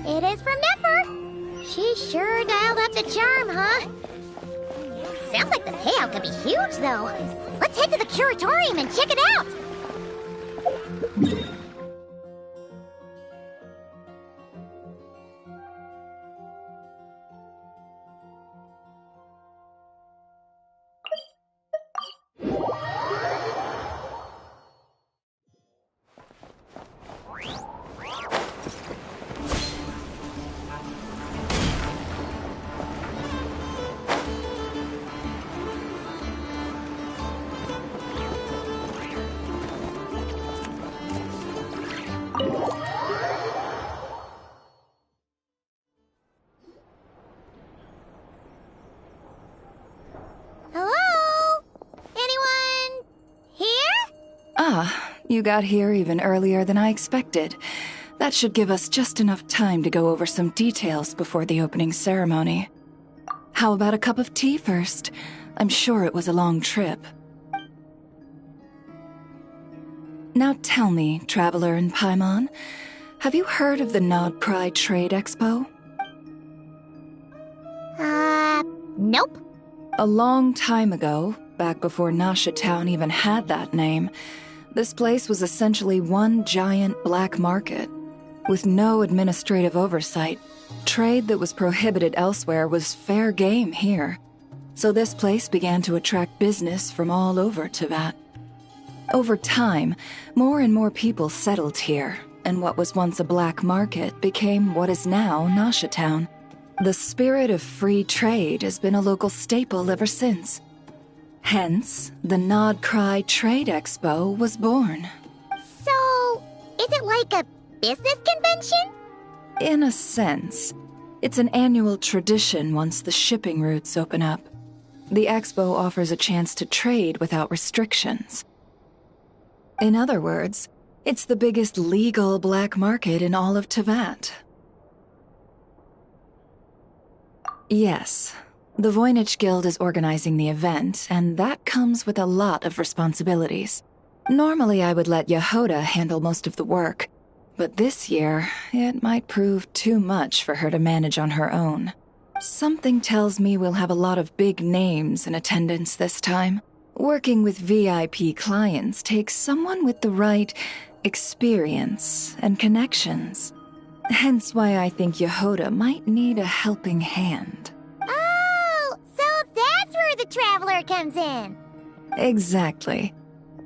It is from Nefer. She sure dialed up the charm, huh? Sounds like the payout could be huge, though. Let's head to the curatorium and check it out. Hello? Anyone here? Ah, you got here even earlier than I expected. That should give us just enough time to go over some details before the opening ceremony. How about a cup of tea first? I'm sure it was a long trip. Now tell me, Traveler in Paimon, have you heard of the Nodcry Trade Expo? Nope. A long time ago, back before Nasha Town even had that name, this place was essentially one giant black market. With no administrative oversight, trade that was prohibited elsewhere was fair game here. So this place began to attract business from all over Teyvat. Over time, more and more people settled here, and what was once a black market became what is now Nasha Town. The spirit of free trade has been a local staple ever since. Hence, the Nodcry Trade Expo was born. So, is it like a business convention? In a sense. It's an annual tradition once the shipping routes open up. The expo offers a chance to trade without restrictions. In other words, it's the biggest legal black market in all of Teyvat. Yes, the Voynich Guild is organizing the event, and that comes with a lot of responsibilities. Normally I would let Yehoda handle most of the work, but this year, it might prove too much for her to manage on her own. Something tells me we'll have a lot of big names in attendance this time. Working with VIP clients takes someone with the right experience and connections. Hence why I think Yehoda might need a helping hand. Oh, so that's where the Traveler comes in. Exactly.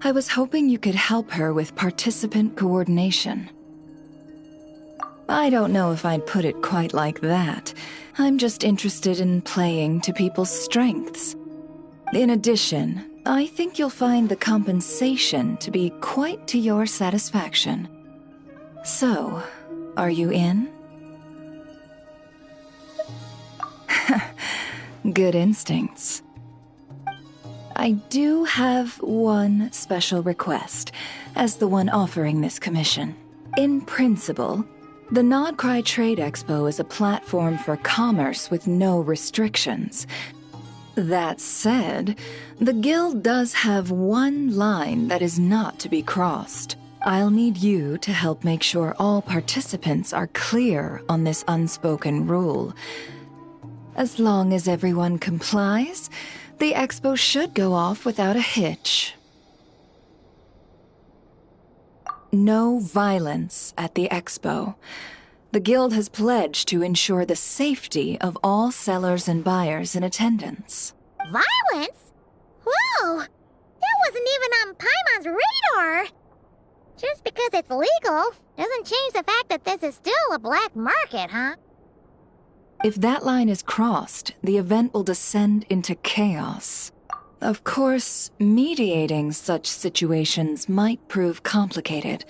I was hoping you could help her with participant coordination. I don't know if I'd put it quite like that. I'm just interested in playing to people's strengths. In addition, I think you'll find the compensation to be quite to your satisfaction. So, are you in? Good instincts. I do have one special request, as the one offering this commission. In principle, the Nodcry Trade Expo is a platform for commerce with no restrictions. That said, the Guild does have one line that is not to be crossed. I'll need you to help make sure all participants are clear on this unspoken rule. As long as everyone complies, The expo should go off without a hitch. No violence at the expo. The guild has pledged to ensure the safety of all sellers and buyers in attendance. Violence? Whoa! That wasn't even on Paimon's radar! Just because it's legal doesn't change the fact that this is still a black market, huh? If that line is crossed, the event will descend into chaos. Of course, mediating such situations might prove complicated.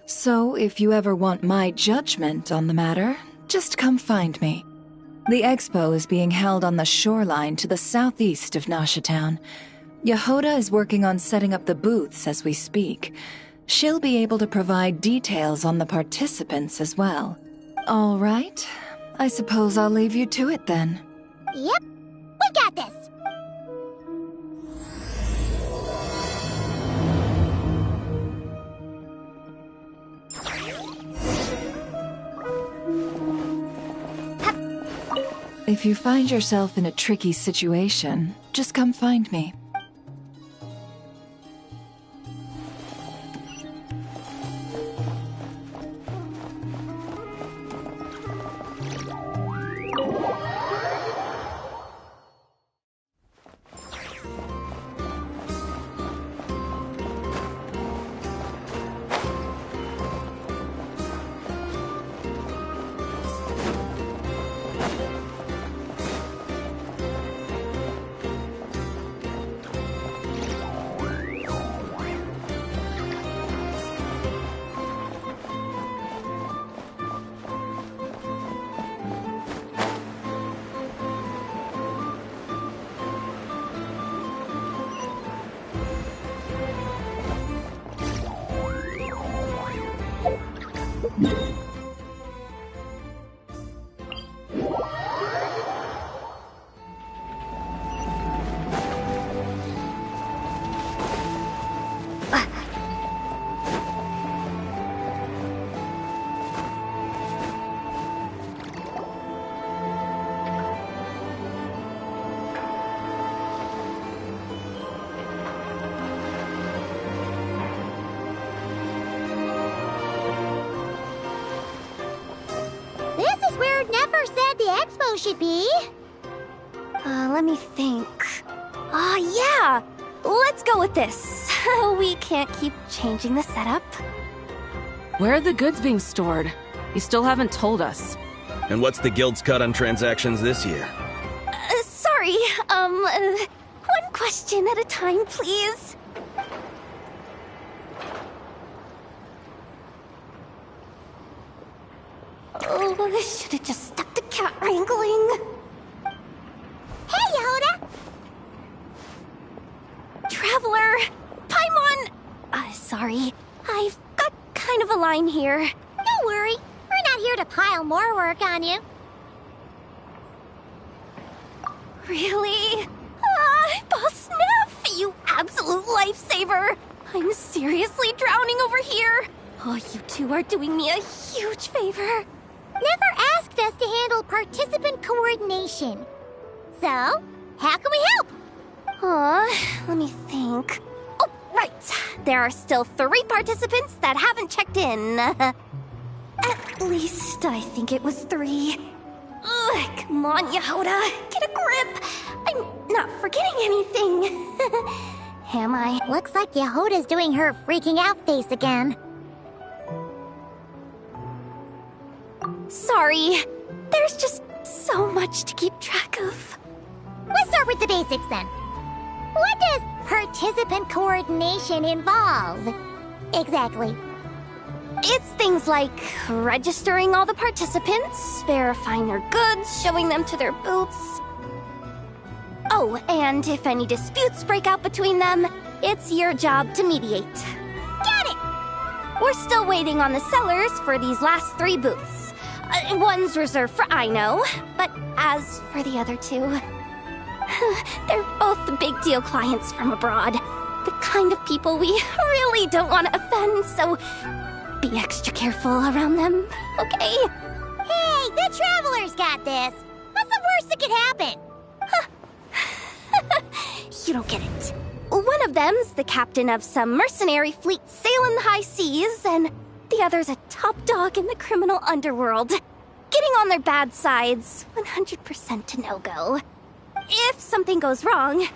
So if you ever want my judgment on the matter, just come find me. The expo is being held on the shoreline to the southeast of Nasha Town. Yehoda is working on setting up the booths as we speak. She'll be able to provide details on the participants as well. All right, I suppose I'll leave you to it then. Yep, we got this! If you find yourself in a tricky situation, just come find me. Should be. Let me think. Yeah! Let's go with this. We can't keep changing the setup. Where are the goods being stored? You still haven't told us. And what's the guild's cut on transactions this year? Sorry, one question at a time, please. Oh, I should have just stuck to cat wrangling. Hey, Yehoda! Traveler! Paimon! Sorry. I've got kind of a line here. Don't worry. We're not here to pile more work on you. Really? Boss Neff, you absolute lifesaver! I'm seriously drowning over here. Oh, you two are doing me a huge favor. Never asked us to handle participant coordination. So, how can we help? Let me think. Oh, right. There are still 3 participants that haven't checked in. At least I think it was 3. Ugh, come on, Yehoda. Get a grip. I'm not forgetting anything. Am I? Looks like Yehoda's doing her freaking out face again. Sorry. There's just so much to keep track of. Let's start with the basics then. What does participant coordination involve? Exactly. It's things like registering all the participants, verifying their goods, showing them to their booths. Oh, and if any disputes break out between them, it's your job to mediate. Got it! We're still waiting on the sellers for these last 3 booths. One's reserved for Aino, but as for the other 2, they're both big deal clients from abroad. The kind of people we really don't want to offend, so be extra careful around them, okay? Hey, the Traveler's got this! What's the worst that could happen? You don't get it. One of them's the captain of some mercenary fleet sailing the high seas, and the other's a top dog in the criminal underworld. Getting on their bad sides, 100% a no-go. If something goes wrong,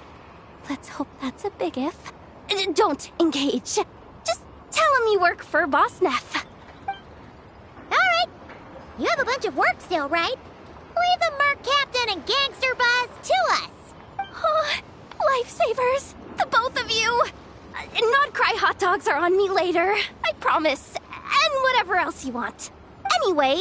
let's hope that's a big if, don't engage. Just tell him you work for Boss Neff. Alright. You have a bunch of work still, right? Leave the merc captain and gangster boss to us. Oh, lifesavers, the both of you. Not cry hot dogs are on me later, I promise. And whatever else you want. Anyway,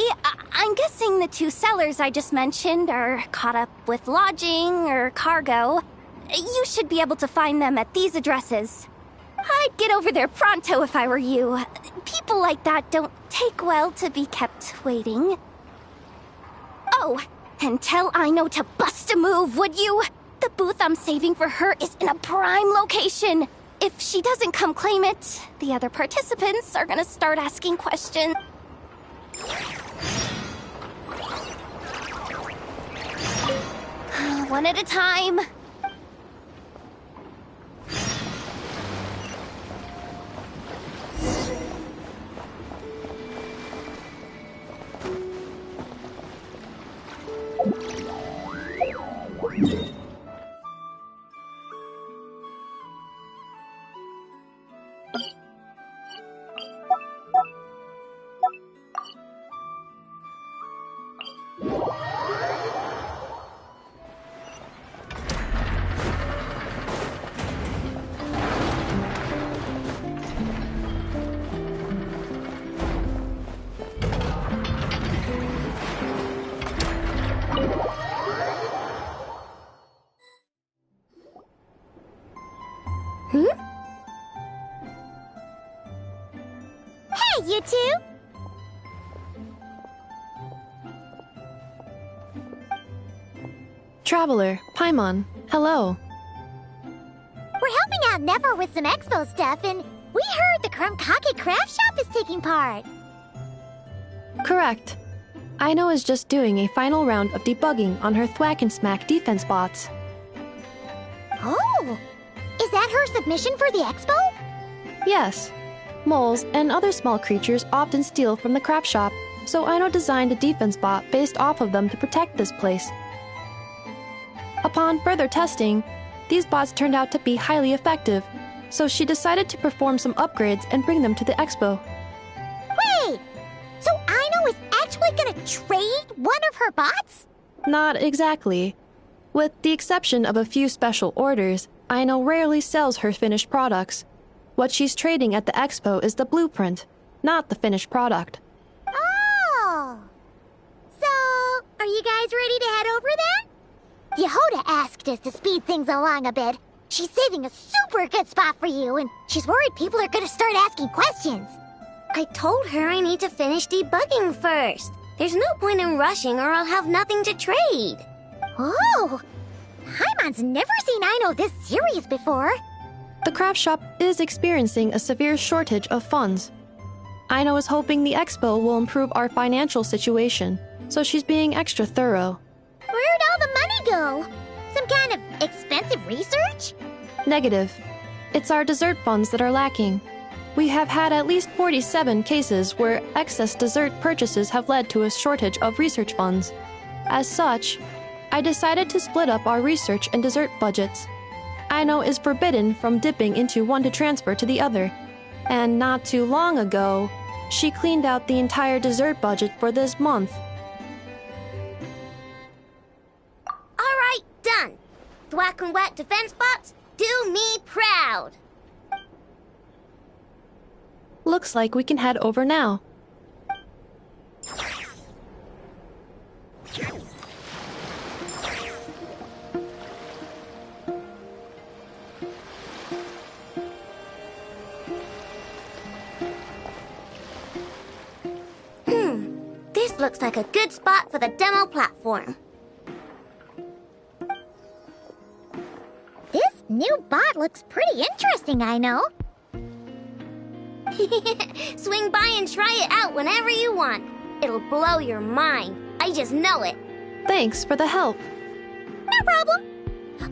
I'm guessing the two sellers I just mentioned are caught up with lodging or cargo. You should be able to find them at these addresses. I'd get over there pronto if I were you. People like that don't take well to be kept waiting. Oh, and tell Aino to bust a move, would you? The booth I'm saving for her is in a prime location. If she doesn't come claim it, the other participants are gonna start asking questions. One at a time. Hey, you two! Traveler, Paimon, hello. We're helping out Never with some expo stuff, and we heard the Krumkake craft shop is taking part. Correct. Aino is just doing a final round of debugging on her Thwack and Smack defense bots. Oh! Is that her submission for the expo? Yes. Moles and other small creatures often steal from the craft shop, so Aino designed a defense bot based off of them to protect this place. Upon further testing, these bots turned out to be highly effective, so she decided to perform some upgrades and bring them to the expo. Wait! So Aino is actually gonna trade one of her bots? Not exactly. With the exception of a few special orders, Aino rarely sells her finished products. What she's trading at the expo is the blueprint, not the finished product. Oh! So, are you guys ready to head over then? Yehoda asked us to speed things along a bit. She's saving a super good spot for you, and she's worried people are gonna start asking questions. I told her I need to finish debugging first. There's no point in rushing or I'll have nothing to trade. Oh! Paimon's never seen Aino this serious before. The craft shop is experiencing a severe shortage of funds. Aino is hoping the expo will improve our financial situation, so she's being extra thorough. Where'd all the money go? Some kind of expensive research? Negative. It's our dessert funds that are lacking. We have had at least 47 cases where excess dessert purchases have led to a shortage of research funds. As such, I decided to split up our research and dessert budgets. Aino is forbidden from dipping into one to transfer to the other, and not too long ago, she cleaned out the entire dessert budget for this month. Alright, done. Thwack and Whack defense bots, do me proud. Looks like we can head over now. This looks like a good spot for the demo platform. This new bot looks pretty interesting, Aino. Swing by and try it out whenever you want. It'll blow your mind. I just know it. Thanks for the help. No problem.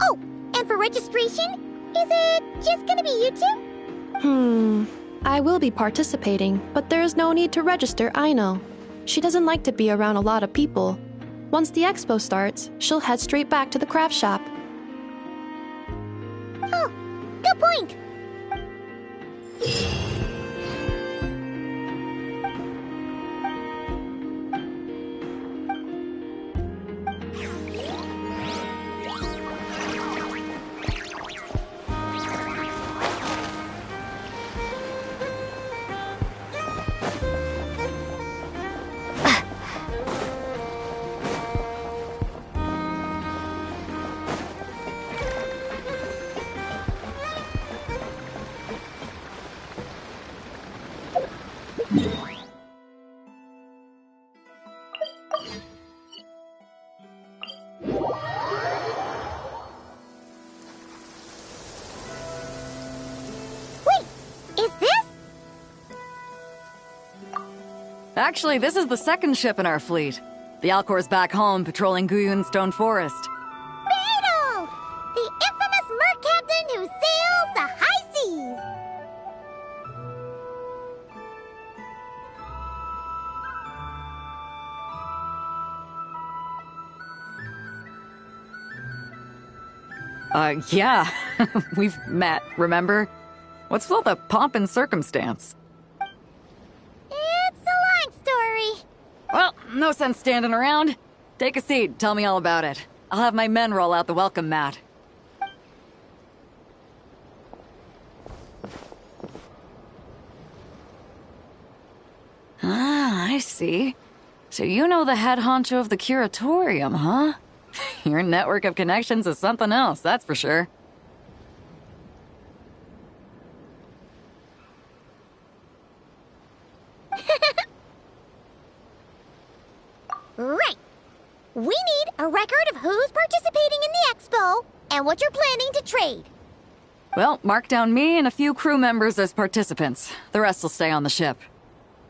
Oh, And for registration, is it just gonna be you two? I will be participating, but there is no need to register, I know. She doesn't like to be around a lot of people. Once the expo starts, she'll head straight back to the craft shop. Oh, good point. Actually, this is the second ship in our fleet. The Alcor's back home patrolling Guyun Stone Forest. Beetle! The infamous merc captain who sails the high seas! Yeah. We've met, remember? What's with all the pomp and circumstance? It's a long story. Well, no sense standing around. Take a seat, tell me all about it. I'll have my men roll out the welcome mat. Ah, I see. So you know the head honcho of the curatorium, huh? Your network of connections is something else, that's for sure. Right. We need a record of who's participating in the expo and what you're planning to trade. Well, mark down me and a few crew members as participants. The rest will stay on the ship.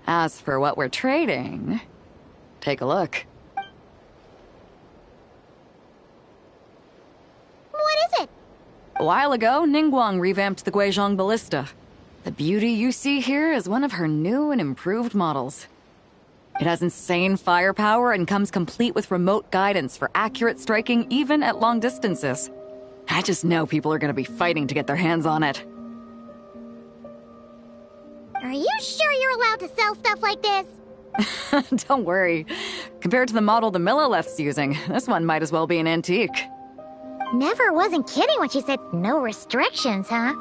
As for what we're trading, take a look. What is it? A while ago, Ningguang revamped the Guizhong Ballista. The beauty you see here is one of her new and improved models. It has insane firepower and comes complete with remote guidance for accurate striking even at long distances. I just know people are going to be fighting to get their hands on it. Are you sure you're allowed to sell stuff like this? Don't worry. Compared to the model the Millileth's using, this one might as well be an antique. Never wasn't kidding when she said no restrictions, huh?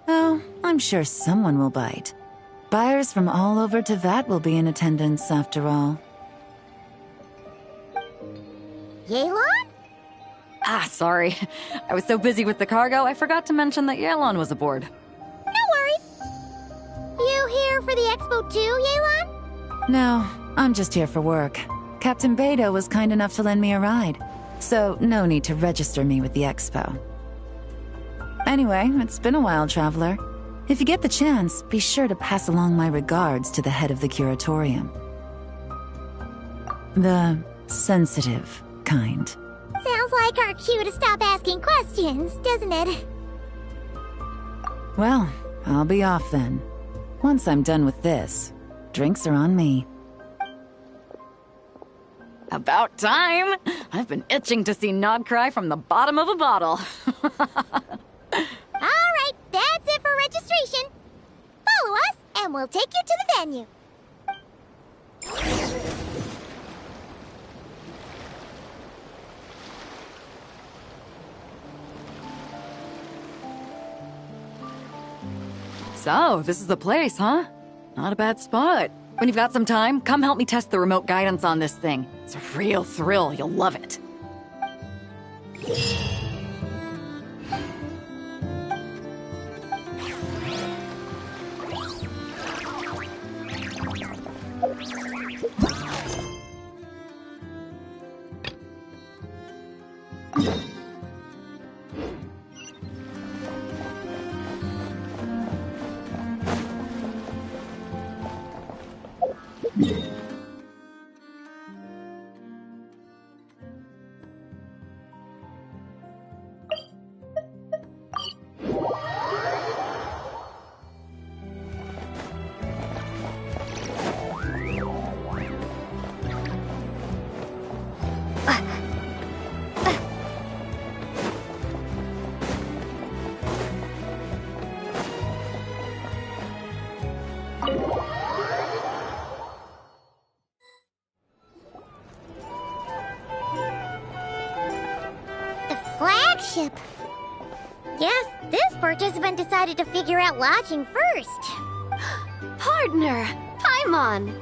Oh, I'm sure someone will bite. Buyers from all over Teyvat will be in attendance, after all. Yelan? Ah, sorry. I was so busy with the cargo, I forgot to mention that Yelon was aboard. No worries. You here for the expo too, Yelan? No, I'm just here for work. Captain Beidou was kind enough to lend me a ride, so no need to register me with the expo. Anyway, it's been a while, Traveler. If you get the chance, be sure to pass along my regards to the head of the curatorium. The sensitive kind. Sounds like our cue to stop asking questions, doesn't it? Well, I'll be off then. Once I'm done with this, drinks are on me. About time! I've been itching to see Nod cry from the bottom of a bottle. Alright, that's it for registration. Follow us, and we'll take you to the venue. So, this is the place, huh? Not a bad spot. When you've got some time, come help me test the remote guidance on this thing. It's a real thrill, you'll love it. Flagship. Guess this participant decided to figure out lodging first. Partner, Paimon.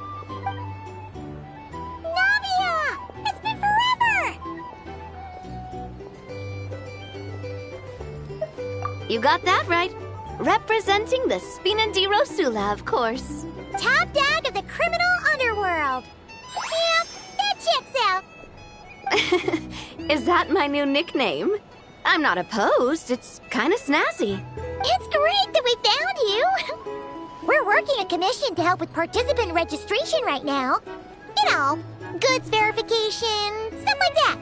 Navia! It's been forever! You got that right. Representing the Spina di Rosula, of course. Top dog of the criminal underworld. Yeah, that checks out. Is that my new nickname? I'm not opposed. It's kind of snazzy. It's great that we found you. We're working a commission to help with participant registration right now. You know, goods verification, stuff like that.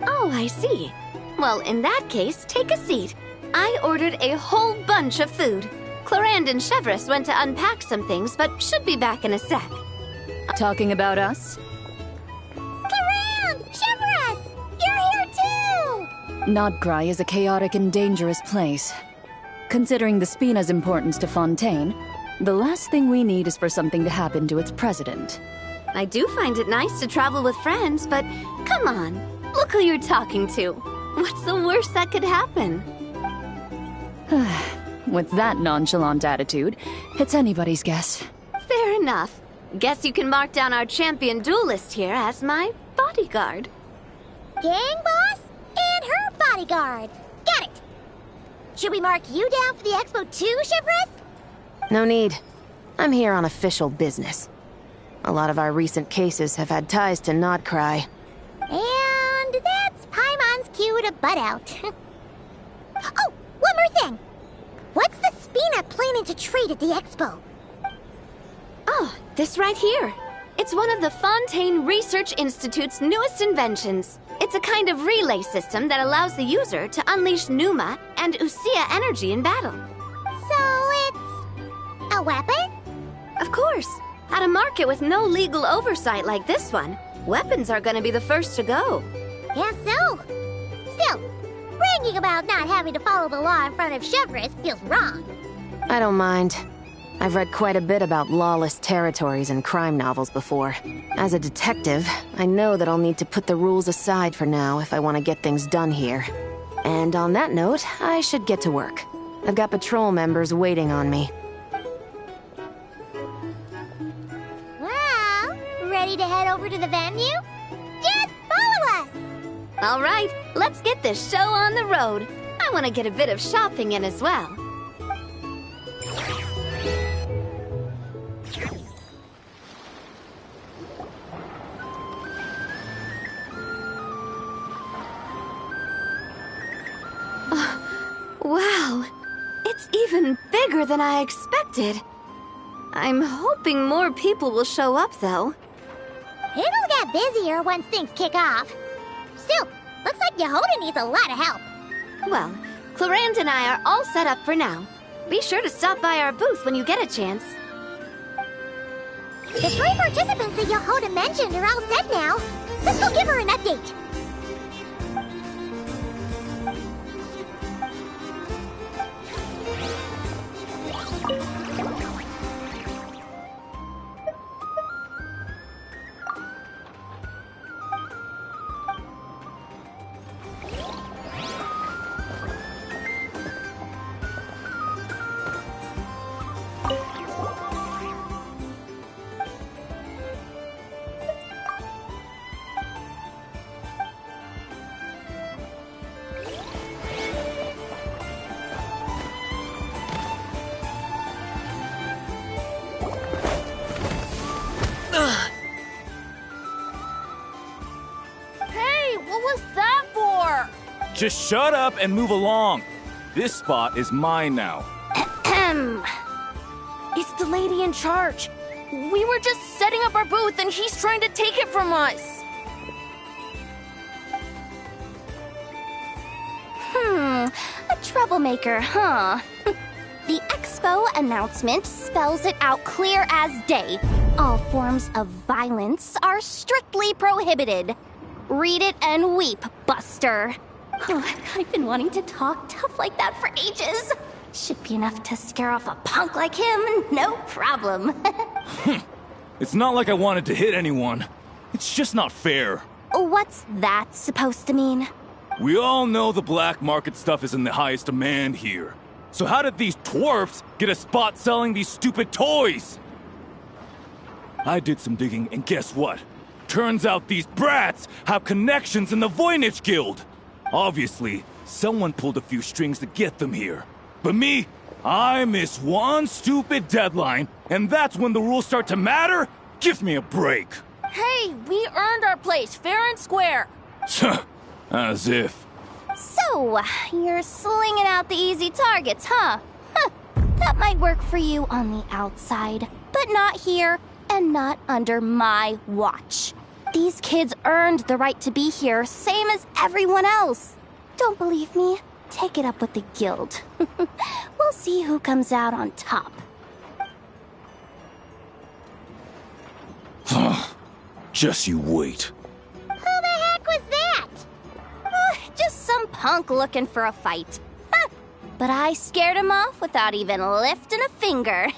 Oh, I see. Well, in that case, take a seat. I ordered a whole bunch of food. Clorand and Chevreuse went to unpack some things, but should be back in a sec. Talking about us? Clorand! Chevreuse! You're here too! Nodcry is a chaotic and dangerous place. Considering the Spina's importance to Fontaine, the last thing we need is for something to happen to its president. I do find it nice to travel with friends, but come on, look who you're talking to. What's the worst that could happen? With that nonchalant attitude, it's anybody's guess. Fair enough. Guess you can mark down our champion duelist here as my bodyguard. Gang boss and her bodyguard. Got it! Should we mark you down for the expo too, Chevreuse? No need. I'm here on official business. A lot of our recent cases have had ties to Nodcry. And that's Paimon's cue to butt out. Oh, one more thing. What's the Spina planning to trade at the expo? Oh, this right here. It's one of the Fontaine Research Institute's newest inventions. It's a kind of relay system that allows the user to unleash Pneuma and Usia energy in battle. So it's a weapon? Of course. At a market with no legal oversight like this one, weapons are gonna be the first to go. Guess so. Still, bragging about not having to follow the law in front of Chevreuse feels wrong. I don't mind. I've read quite a bit about lawless territories and crime novels before. As a detective, I know that I'll need to put the rules aside for now if I want to get things done here. And on that note, I should get to work. I've got patrol members waiting on me. Well, ready to head over to the venue? Just follow us! All right, let's get this show on the road. I want to get a bit of shopping in as well. Wow, it's even bigger than I expected. I'm hoping more people will show up, though. It'll get busier once things kick off. Still, looks like Yehoda needs a lot of help. Well, Clorand and I are all set up for now. Be sure to stop by our booth when you get a chance. The 3 participants that Yehoda mentioned are all set now. Let's go give her an update. Just shut up and move along. This spot is mine now. It's the lady in charge. We were just setting up our booth and he's trying to take it from us. A troublemaker, huh? The expo announcement spells it out clear as day. All forms of violence are strictly prohibited. Read it and weep, Buster. I've been wanting to talk tough like that for ages. Should be enough to scare off a punk like him, no problem. It's not like I wanted to hit anyone. It's just not fair. What's that supposed to mean? We all know the black market stuff is in the highest demand here. So how did these dwarfs get a spot selling these stupid toys? I did some digging, and guess what? Turns out these brats have connections in the Voynich Guild. Obviously, someone pulled a few strings to get them here. But me, I miss one stupid deadline, and that's when the rules start to matter? Give me a break. Hey, we earned our place fair and square. As if. So, you're slinging out the easy targets, huh? That might work for you on the outside, but not here, and not under my watch. These kids earned the right to be here, same as everyone else. Don't believe me? Take it up with the guild. We'll see who comes out on top. Just you wait. Who the heck was that? Just some punk looking for a fight. But I scared him off without even lifting a finger.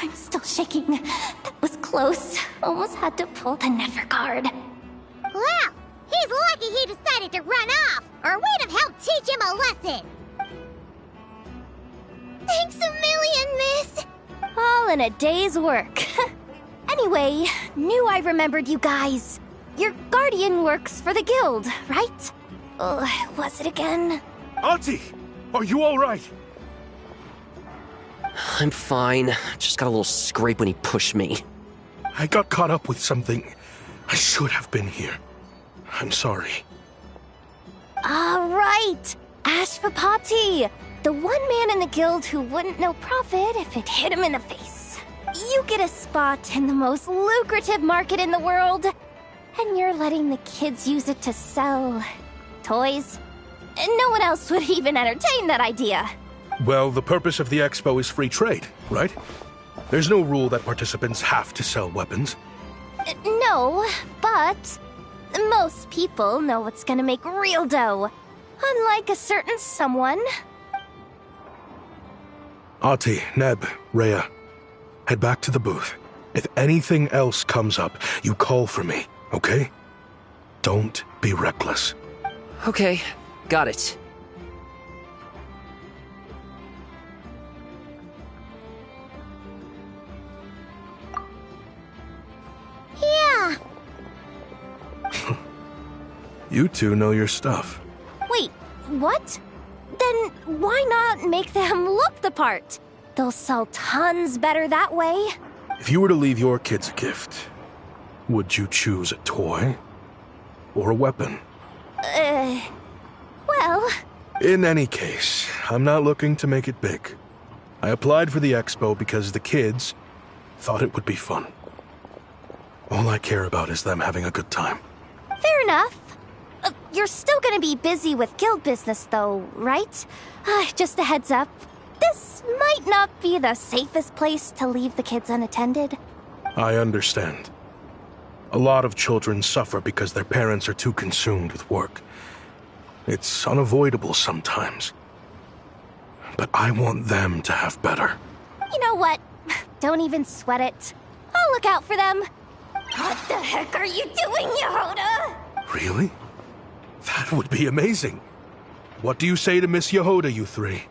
I'm still shaking. That was close. Almost had to pull the never guard. Well, he's lucky he decided to run off, or we'd have helped teach him a lesson. Thanks a million, miss. All in a day's work. Anyway, knew I remembered you guys. Your guardian works for the guild, right? Was it again? Auntie, are you all right? I'm fine. Just got a little scrape when he pushed me. I got caught up with something. I should have been here. I'm sorry. Right. Ashvapati. The one man in the guild who wouldn't know profit if it hit him in the face. You get a spot in the most lucrative market in the world. And you're letting the kids use it to sell toys. And no one else would even entertain that idea. Well, the purpose of the expo is free trade, right? There's no rule that participants have to sell weapons. No, but most people know what's gonna make real dough. Unlike a certain someone. Ati, Neb, Rhea, head back to the booth. If anything else comes up, you call for me, okay? Don't be reckless. Okay, got it. Yeah. You two know your stuff. Wait, what? Then why not make them look the part? They'll sell tons better that way. If you were to leave your kids a gift, would you choose a toy or a weapon? Well... In any case, I'm not looking to make it big. I applied for the expo because the kids thought it would be fun. All I care about is them having a good time. Fair enough. You're still gonna be busy with guild business though, right? Just a heads up. This might not be the safest place to leave the kids unattended. I understand. A lot of children suffer because their parents are too consumed with work. It's unavoidable sometimes. But I want them to have better. You know what? Don't even sweat it. I'll look out for them. What the heck are you doing, Yehoda? Really? That would be amazing. What do you say to Miss Yehoda, you three?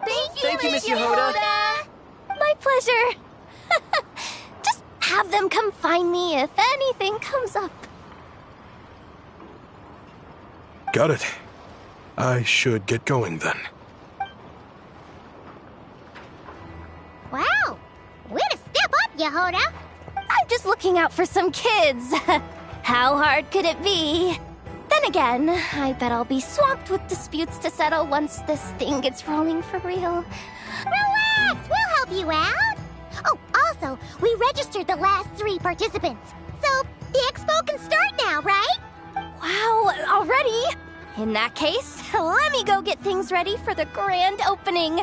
Thank you, Miss Yehoda. My pleasure. Just have them come find me if anything comes up. Got it. I should get going then. Wow. Way to step up, Yehoda. I'm just looking out for some kids. How hard could it be? Then Then again, I bet I'll be swamped with disputes to settle once this thing gets rolling for real. Relax! We'll help you out! Oh, also, we registered the last 3 participants. So, the expo can start now, right? Wow, already? In that case, let me go get things ready for the grand opening.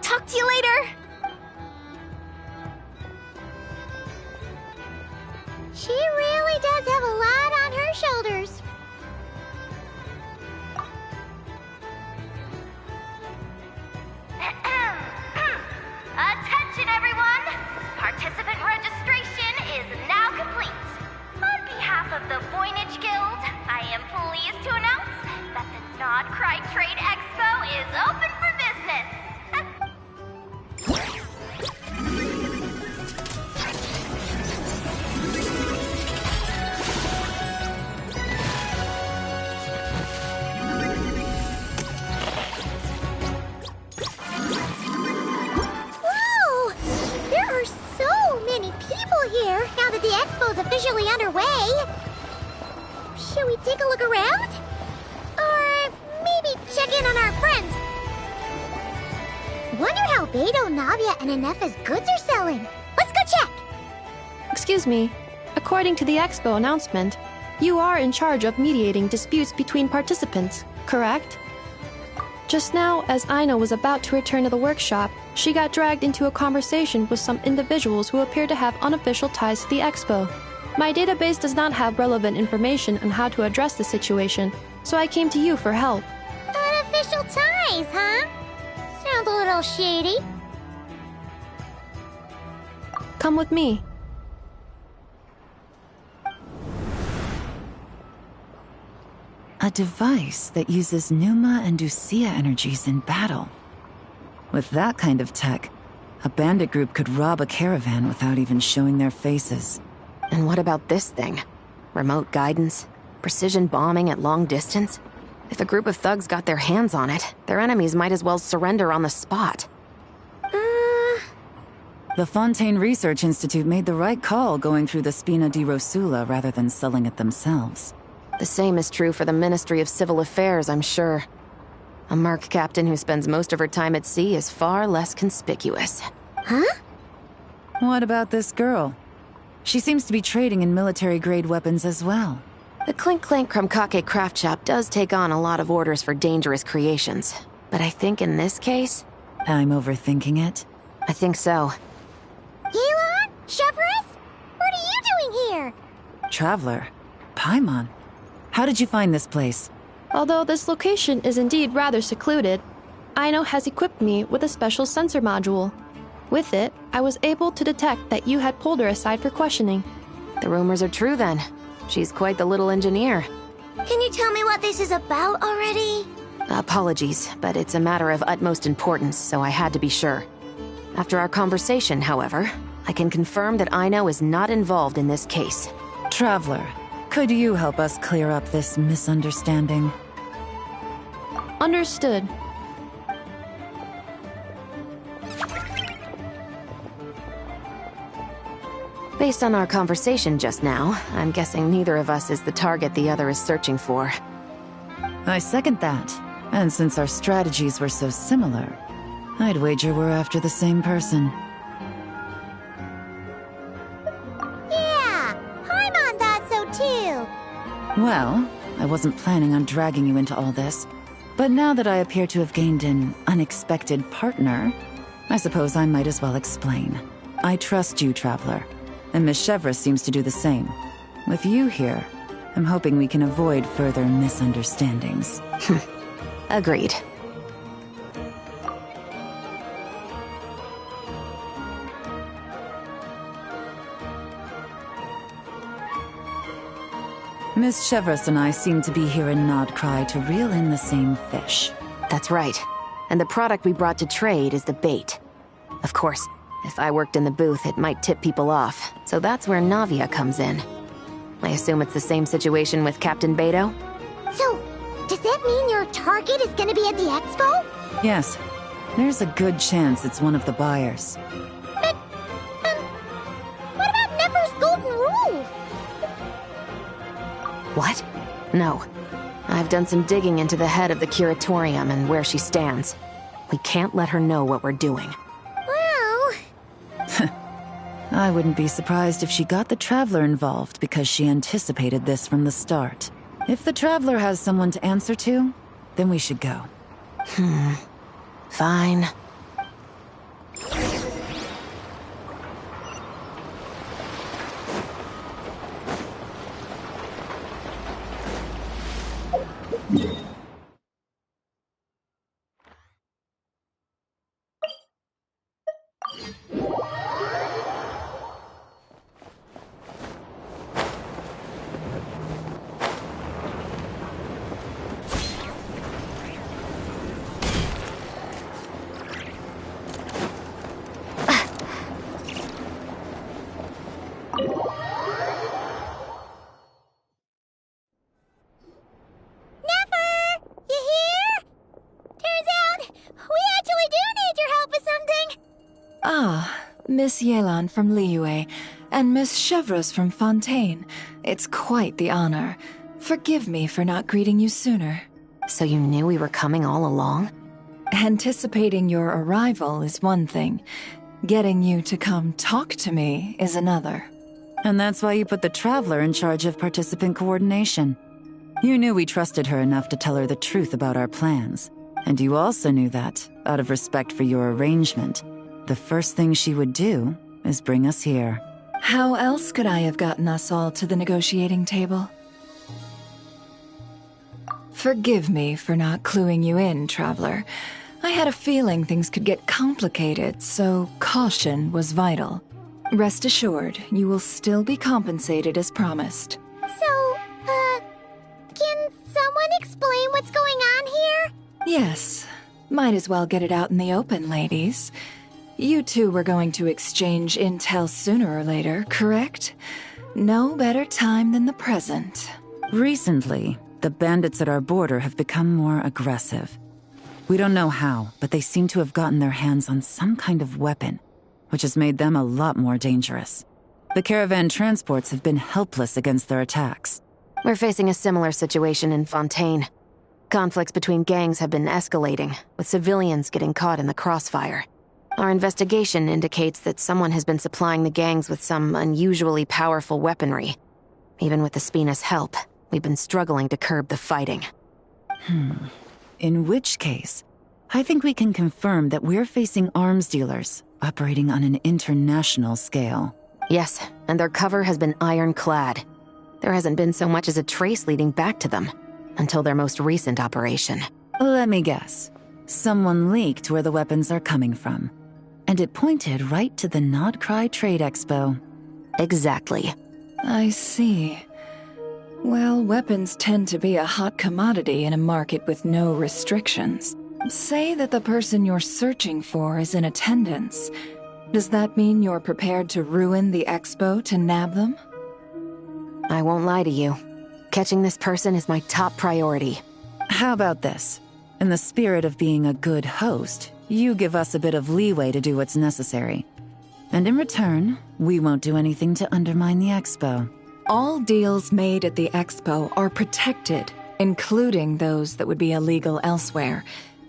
Talk to you later. She really does have a lot on her shoulders. Attention, everyone! Participant registration is now complete. On behalf of the Voynich Guild, I am pleased to announce that the Nod Cry Trade Expo is open for business. Whoa! There are so many people here now that the expo's officially underway. Should we take a look around? Or maybe check in on our friends? Wonder how Beto, Navia, and Anefa's goods are selling. Let's go check! Excuse me. According to the expo announcement, you are in charge of mediating disputes between participants, correct? Just now, as Aino was about to return to the workshop, she got dragged into a conversation with some individuals who appear to have unofficial ties to the expo. My database does not have relevant information on how to address the situation, so I came to you for help. Unofficial ties, huh? Sounds a little shady. Come with me. A device that uses Pneuma and Ducia energies in battle. With that kind of tech, a bandit group could rob a caravan without even showing their faces. And what about this thing? Remote guidance? Precision bombing at long distance? If a group of thugs got their hands on it, their enemies might as well surrender on the spot. The Fontaine Research Institute made the right call going through the Spina di Rosula rather than selling it themselves. The same is true for the Ministry of Civil Affairs, I'm sure. A merc captain who spends most of her time at sea is far less conspicuous. Huh? What about this girl? She seems to be trading in military-grade weapons as well. The Clink Clank Krumkake craft shop does take on a lot of orders for dangerous creations. But I think in this case... I'm overthinking it. I think so. Elon? Chevrolet? What are you doing here? Traveler. Paimon. How did you find this place? Although this location is indeed rather secluded, Aino has equipped me with a special sensor module. With it, I was able to detect that you had pulled her aside for questioning. The rumors are true then. She's quite the little engineer. Can you tell me what this is about already? Apologies, but it's a matter of utmost importance, so I had to be sure. After our conversation, however, I can confirm that Aino is not involved in this case. Traveler, could you help us clear up this misunderstanding? Understood. Based on our conversation just now, I'm guessing neither of us is the target the other is searching for. I second that. And since our strategies were so similar, I'd wager we're after the same person. Yeah, Paimon thought so too. Well, I wasn't planning on dragging you into all this, but now that I appear to have gained an unexpected partner, I suppose I might as well explain. I trust you, Traveler, and Miss Chevra seems to do the same. With you here, I'm hoping we can avoid further misunderstandings. Agreed. Miss Chevras and I seem to be here in Nod Cry to reel in the same fish. That's right. And the product we brought to trade is the bait. Of course, if I worked in the booth, it might tip people off, so that's where Navia comes in. I assume it's the same situation with Captain Beto? So, does that mean your target is gonna be at the expo? Yes. There's a good chance it's one of the buyers. But, what about Nefer's golden rule? What? No. I've done some digging into the head of the curatorium and where she stands. We can't let her know what we're doing. Well... I wouldn't be surprised if she got the Traveler involved because she anticipated this from the start. If the Traveler has someone to answer to, then we should go. Fine. Miss Yelan from Liyue, and Miss Chevreuse from Fontaine. It's quite the honor. Forgive me for not greeting you sooner. So you knew we were coming all along? Anticipating your arrival is one thing. Getting you to come talk to me is another. And that's why you put the Traveler in charge of participant coordination. You knew we trusted her enough to tell her the truth about our plans. And you also knew that, out of respect for your arrangement, the first thing she would do is bring us here. How else could I have gotten us all to the negotiating table? Forgive me for not cluing you in, Traveler. I had a feeling things could get complicated, so caution was vital. Rest assured, you will still be compensated as promised. So, can someone explain what's going on here? Yes. Might as well get it out in the open, ladies. You two were going to exchange intel sooner or later, correct? No better time than the present. Recently, the bandits at our border have become more aggressive. We don't know how, but they seem to have gotten their hands on some kind of weapon, which has made them a lot more dangerous. The caravan transports have been helpless against their attacks. We're facing a similar situation in Fontaine. Conflicts between gangs have been escalating, with civilians getting caught in the crossfire. Our investigation indicates that someone has been supplying the gangs with some unusually powerful weaponry. Even with the Spina's help, we've been struggling to curb the fighting. In which case, I think we can confirm that we're facing arms dealers operating on an international scale. Yes, and their cover has been ironclad. There hasn't been so much as a trace leading back to them, until their most recent operation. Let me guess. Someone leaked where the weapons are coming from. And it pointed right to the Nodcry Trade Expo. Exactly. I see. Well, weapons tend to be a hot commodity in a market with no restrictions. Say that the person you're searching for is in attendance. Does that mean you're prepared to ruin the expo to nab them? I won't lie to you. Catching this person is my top priority. How about this? In the spirit of being a good host, you give us a bit of leeway to do what's necessary. And in return, we won't do anything to undermine the expo. All deals made at the expo are protected, including those that would be illegal elsewhere.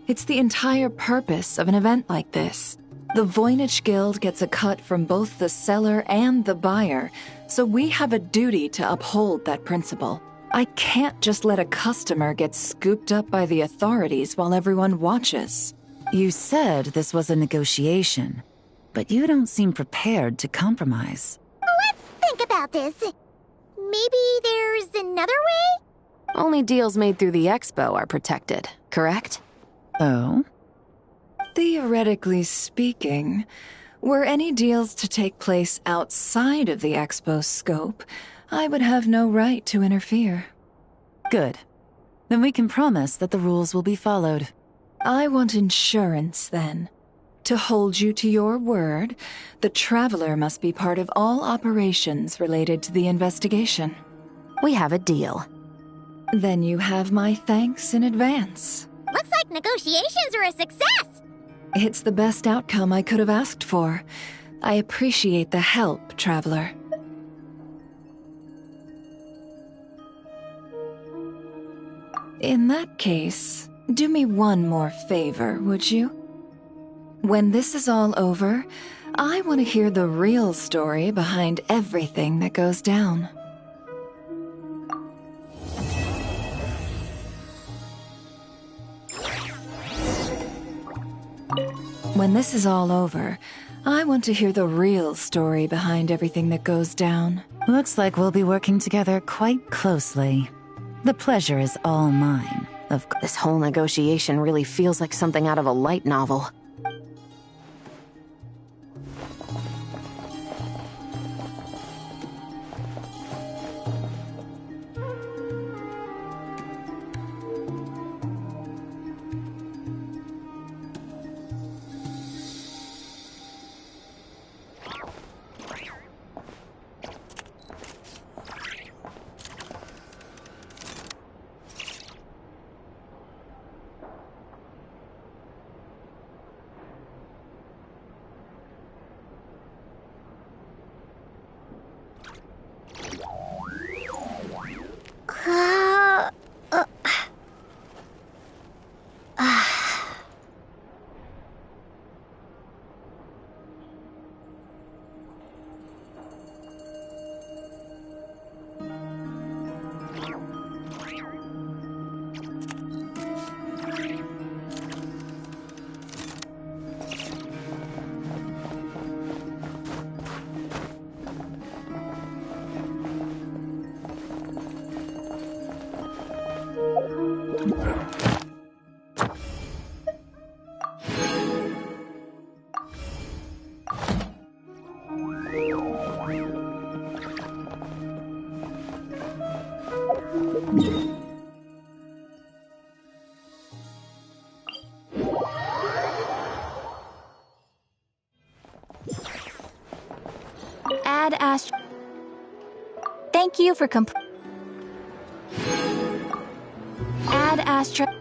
It's the entire purpose of an event like this. The Voynich Guild gets a cut from both the seller and the buyer, so we have a duty to uphold that principle. I can't just let a customer get scooped up by the authorities while everyone watches. You said this was a negotiation, but you don't seem prepared to compromise. Let's think about this. Maybe there's another way? Only deals made through the expo are protected, correct? Oh? Theoretically speaking, were any deals to take place outside of the expo's scope, I would have no right to interfere. Good. Then we can promise that the rules will be followed. I want insurance, then. To hold you to your word, the Traveler must be part of all operations related to the investigation. We have a deal. Then you have my thanks in advance. Looks like negotiations are a success! It's the best outcome I could have asked for. I appreciate the help, Traveler. In that case, do me one more favor, would you? When this is all over, I want to hear the real story behind everything that goes down. When this is all over, I want to hear the real story behind everything that goes down. Looks like we'll be working together quite closely. The pleasure is all mine. This whole negotiation really feels like something out of a light novel. Add Astra. Thank you for Add Astra.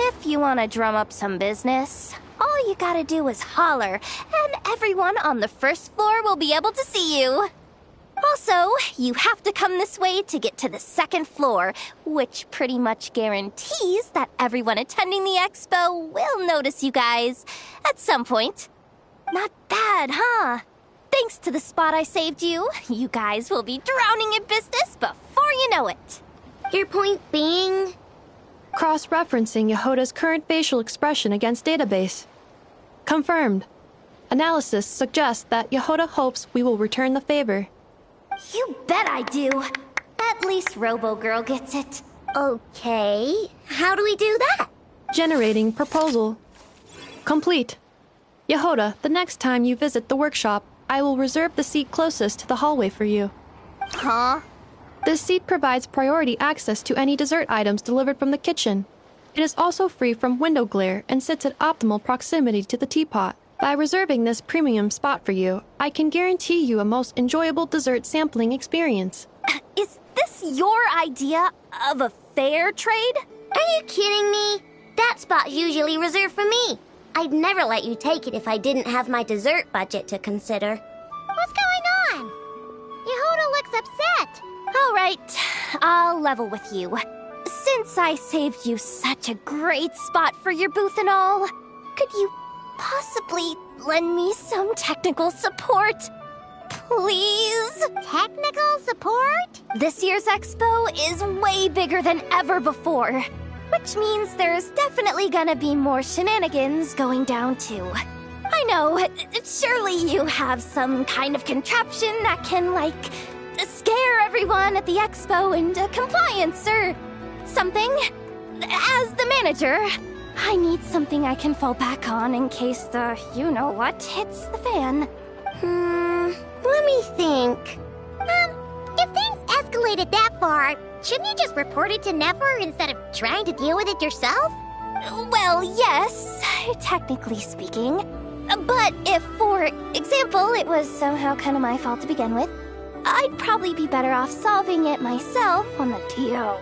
If you want to drum up some business, all you gotta do is holler, and everyone on the first floor will be able to see you. Also, you have to come this way to get to the second floor, which pretty much guarantees that everyone attending the expo will notice you guys at some point. Not bad, huh? Thanks to the spot I saved you, you guys will be drowning in business before you know it. Your point being? Cross-referencing Yehoda's current facial expression against database. Confirmed. Analysis suggests that Yehoda hopes we will return the favor. You bet I do. At least Robo-Girl gets it. Okay, how do we do that? Generating proposal. Complete. Yehoda, the next time you visit the workshop, I will reserve the seat closest to the hallway for you. Huh? This seat provides priority access to any dessert items delivered from the kitchen. It is also free from window glare and sits at optimal proximity to the teapot. By reserving this premium spot for you, I can guarantee you a most enjoyable dessert sampling experience. Is this your idea of a fair trade? Are you kidding me? That spot's usually reserved for me. I'd never let you take it if I didn't have my dessert budget to consider. What's going on? Yehoda All right, I'll level with you. Since I saved you such a great spot for your booth and all, could you possibly lend me some technical support? Please? Technical support? This year's expo is way bigger than ever before, which means there's definitely gonna be more shenanigans going down too. I know, surely you have some kind of contraption that can, like, scare everyone at the expo into compliance or something. As the manager, I need something I can fall back on in case the you-know-what hits the fan. Let me think. If things escalated that far, shouldn't you just report it to Nefer instead of trying to deal with it yourself? Well, yes, technically speaking. But if, for example, it was somehow kind of my fault to begin with, I'd probably be better off solving it myself on the DL.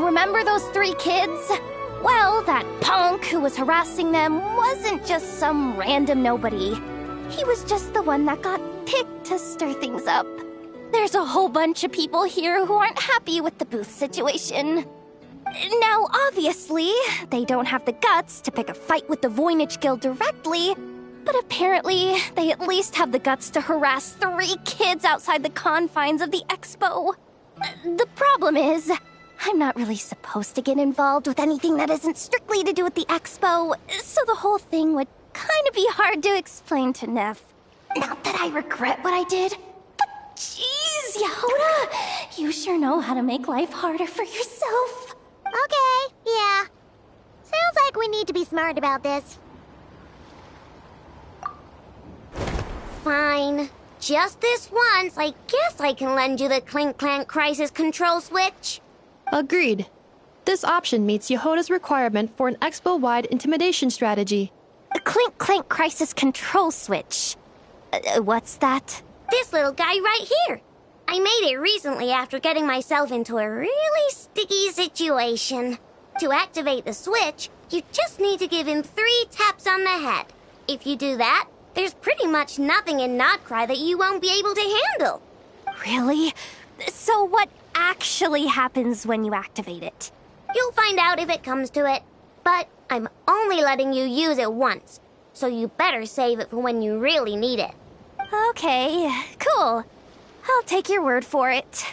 Remember those 3 kids? Well, that punk who was harassing them wasn't just some random nobody. He was just the one that got picked to stir things up. There's a whole bunch of people here who aren't happy with the booth situation. Now, obviously, they don't have the guts to pick a fight with the Voynich Guild directly, but apparently, they at least have the guts to harass 3 kids outside the confines of the expo. The problem is, I'm not really supposed to get involved with anything that isn't strictly to do with the expo, so the whole thing would kind of be hard to explain to Neff. Not that I regret what I did, but jeez, Yehoda, you sure know how to make life harder for yourself. Okay, yeah. Sounds like we need to be smart about this. Fine. Just this once, I guess I can lend you the Clink Clank Crisis Control Switch. Agreed. This option meets Yehoda's requirement for an expo-wide intimidation strategy. A Clink Clank Crisis Control Switch. What's that? This little guy right here. I made it recently after getting myself into a really sticky situation. To activate the switch, you just need to give him 3 taps on the head. If you do that, there's pretty much nothing in Nodcry that you won't be able to handle. Really? So what actually happens when you activate it? You'll find out if it comes to it. But I'm only letting you use it once, so you better save it for when you really need it. Okay, cool. I'll take your word for it.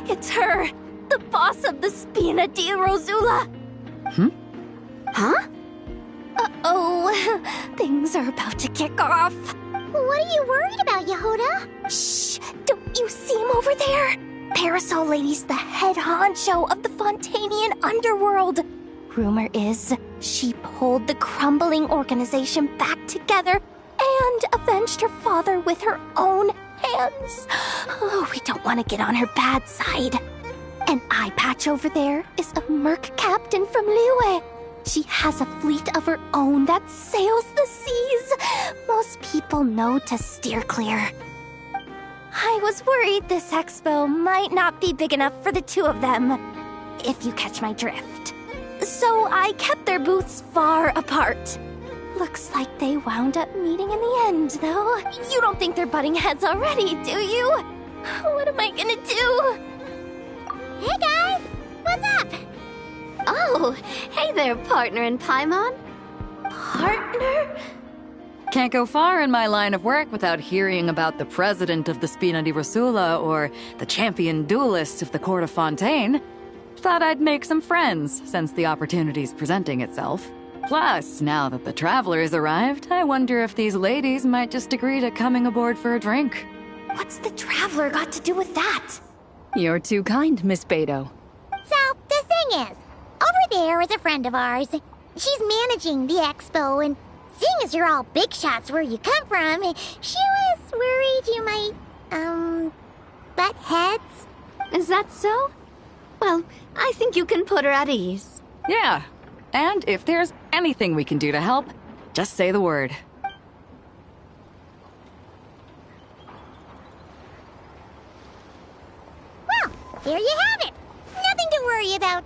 It's her! The boss of the Spina di Rosula! Huh? Uh-oh, things are about to kick off. What are you worried about, Yehoda? Shh! Don't you see him over there? Parasol Lady's the head honcho of the Fontanian underworld. Rumor is, she pulled the crumbling organization back together and avenged her father with her own hands. Oh, we don't want to get on her bad side. An eye patch over there is a merc captain from Liyue. She has a fleet of her own that sails the seas. Most people know to steer clear. I was worried this expo might not be big enough for the 2 of them, if you catch my drift. So I kept their booths far apart. Looks like they wound up meeting in the end, though. You don't think they're butting heads already, do you? What am I gonna do? Hey guys, what's up? Oh, hey there, partner in Paimon. Partner? Can't go far in my line of work without hearing about the president of the Spina di Rosula or the champion duelist of the court of Fontaine. Thought I'd make some friends since the opportunity's presenting itself. Plus, now that the travelers arrived, I wonder if these ladies might just agree to coming aboard for a drink. What's the traveler got to do with that? You're too kind, Miss Beidou. So, the thing is, over there is a friend of ours. She's managing the expo, and seeing as you're all big shots where you come from, she was worried you might, butt heads. Is that so? Well, I think you can put her at ease. Yeah. And if there's anything we can do to help, just say the word. Well, there you have it. Nothing to worry about.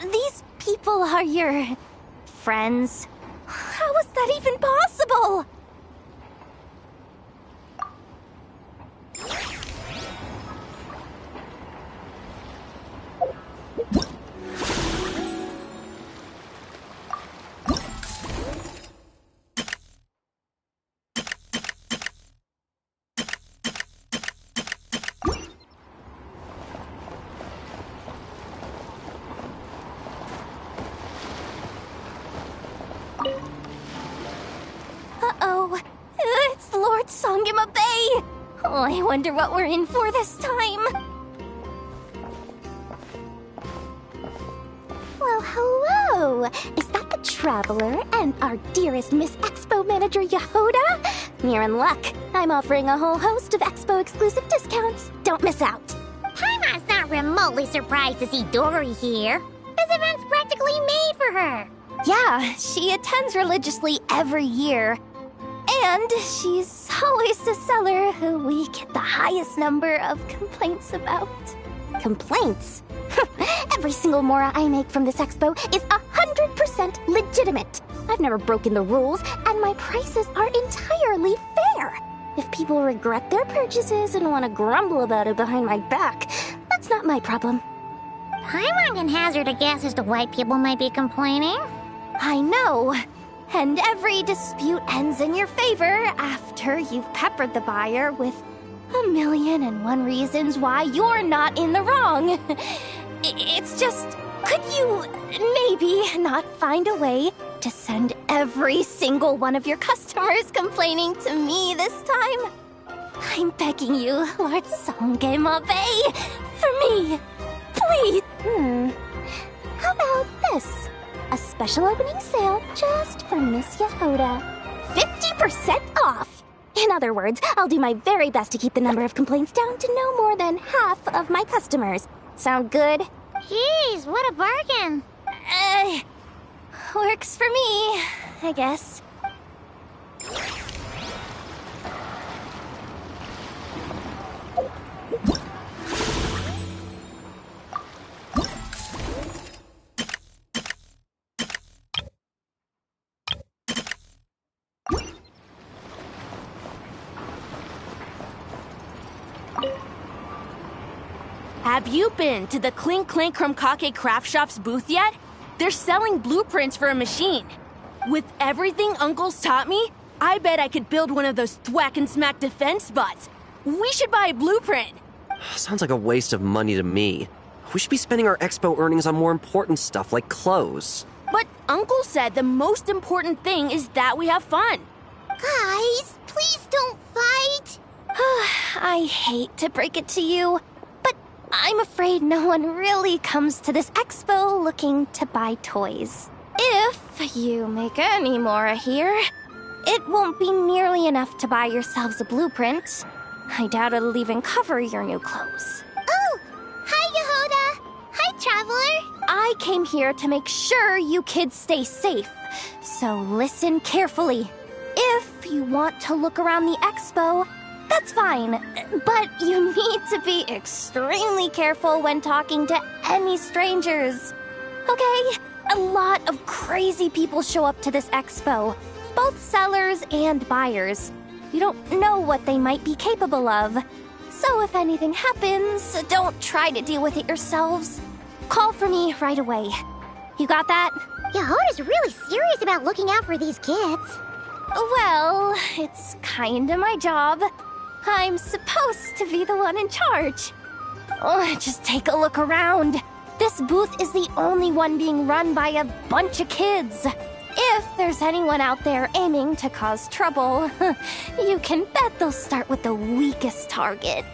These people are your friends? How is that even possible? Uh-oh. It's Lord Songima Bay! Oh, I wonder what we're in for this time. Well, hello! Is that the Traveler and our dearest Miss Expo Manager Yehoda? You're in luck. I'm offering a whole host of Expo-exclusive discounts. Don't miss out. Paimon's not remotely surprised to see Dory here. This event's practically made for her. Yeah, she attends religiously every year. And she's always the seller who we get the highest number of complaints about. Complaints? Every single mora I make from this expo is 100% legitimate. I've never broken the rules, and my prices are entirely fair. If people regret their purchases and want to grumble about it behind my back, that's not my problem. Paimon can hazard a guess as to why people might be complaining. I know. And every dispute ends in your favor after you've peppered the buyer with 1,000,001 reasons why you're not in the wrong. It's just, could you maybe not find a way to send every single one of your customers complaining to me this time? I'm begging you, Lord Songema Bay, for me. Please. How about this? A special opening sale just for Miss Yehoda. 50% off! In other words, I'll do my very best to keep the number of complaints down to no more than half of my customers. Sound good? Jeez, what a bargain. Works for me, I guess. Have you been to the Clink Clank Krumkake Craft Shop's booth yet? They're selling blueprints for a machine. With everything Uncle's taught me, I bet I could build one of those thwack and smack defense bots. We should buy a blueprint. Sounds like a waste of money to me. We should be spending our expo earnings on more important stuff like clothes. But Uncle said the most important thing is that we have fun. Guys, please don't fight. I hate to break it to you, but I'm afraid no one really comes to this expo looking to buy toys. If you make any more here, it won't be nearly enough to buy yourselves a blueprint. I doubt it'll even cover your new clothes. Oh, hi, Yehoda. Hi, Traveler. I came here to make sure you kids stay safe, so listen carefully. If you want to look around the expo, that's fine, but you need to be extremely careful when talking to any strangers. Okay? A lot of crazy people show up to this expo, both sellers and buyers. You don't know what they might be capable of. So if anything happens, don't try to deal with it yourselves. Call for me right away. You got that? Yehoda's really serious about looking out for these kids. Well, it's kinda my job. I'm supposed to be the one in charge. Oh, just take a look around. This booth is the only one being run by a bunch of kids. If there's anyone out there aiming to cause trouble, you can bet they'll start with the weakest target.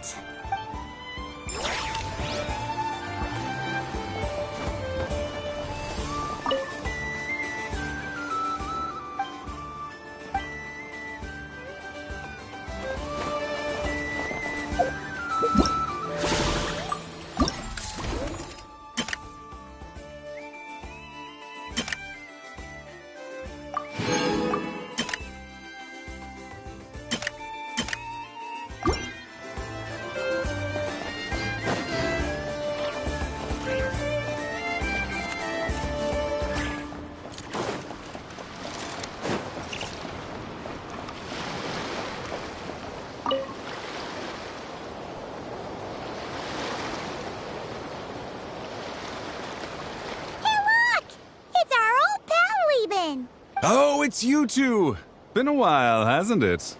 Oh, it's you two! Been a while, hasn't it?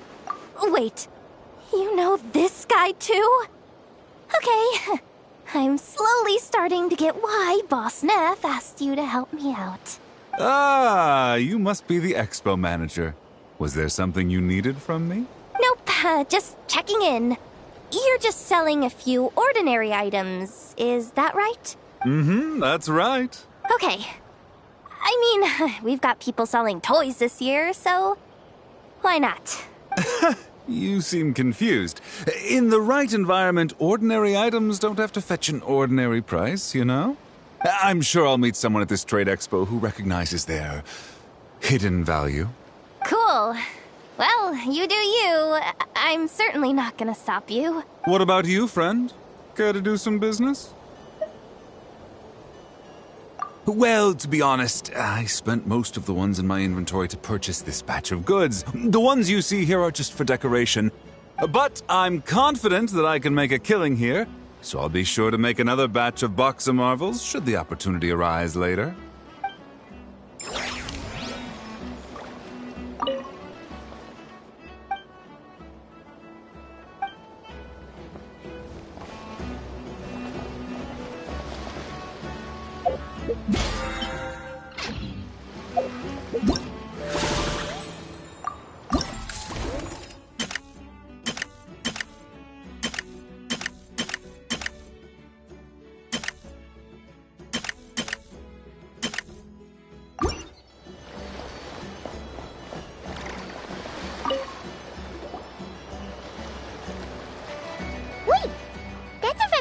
Wait, you know this guy too? Okay, I'm slowly starting to get why Boss Neff asked you to help me out. Ah, you must be the expo manager. Was there something you needed from me? Nope, just checking in. You're just selling a few ordinary items, is that right? Mm-hmm, that's right. Okay. I mean, we've got people selling toys this year, so why not? You seem confused. In the right environment, ordinary items don't have to fetch an ordinary price, you know? I'm sure I'll meet someone at this trade expo who recognizes their hidden value. Cool. Well, you do you. I'm certainly not gonna stop you. What about you, friend? Care to do some business? Well, to be honest, I spent most of the ones in my inventory to purchase this batch of goods. The ones you see here are just for decoration. But I'm confident that I can make a killing here, so I'll be sure to make another batch of Boxa Marvels should the opportunity arise later.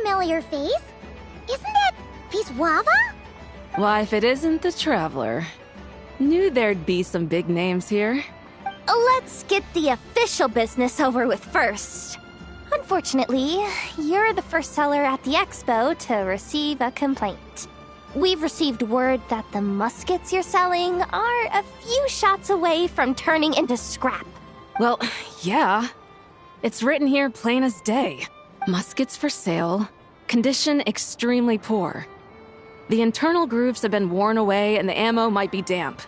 Familiar face? Isn't that Viswava? Why, if it isn't the Traveler. Knew there'd be some big names here. Let's get the official business over with first. Unfortunately, you're the first seller at the expo to receive a complaint. We've received word that the muskets you're selling are a few shots away from turning into scrap. Well, yeah. It's written here plain as day. Muskets for sale. Condition extremely poor. The internal grooves have been worn away and the ammo might be damp.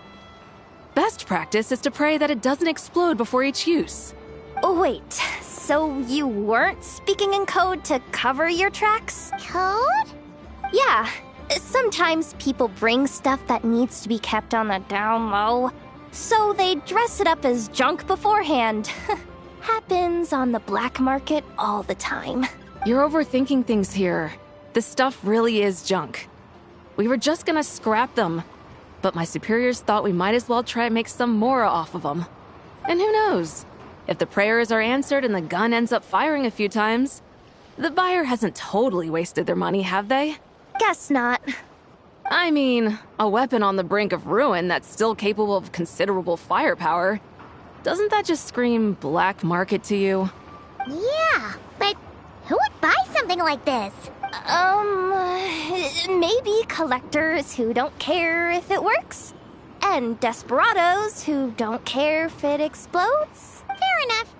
Best practice is to pray that it doesn't explode before each use. Oh, wait, so you weren't speaking in code to cover your tracks? Code? Yeah, sometimes people bring stuff that needs to be kept on the down low, so they dress it up as junk beforehand. Happens on the black market all the time. You're overthinking things here. This stuff really is junk. We were just gonna scrap them, but my superiors thought we might as well try and make some more off of them. And who knows? If the prayers are answered and the gun ends up firing a few times, the buyer hasn't totally wasted their money, have they? Guess not. I mean, a weapon on the brink of ruin that's still capable of considerable firepower. Doesn't that just scream black market to you? Yeah, but who would buy something like this? Maybe collectors who don't care if it works. And desperados who don't care if it explodes. Fair enough.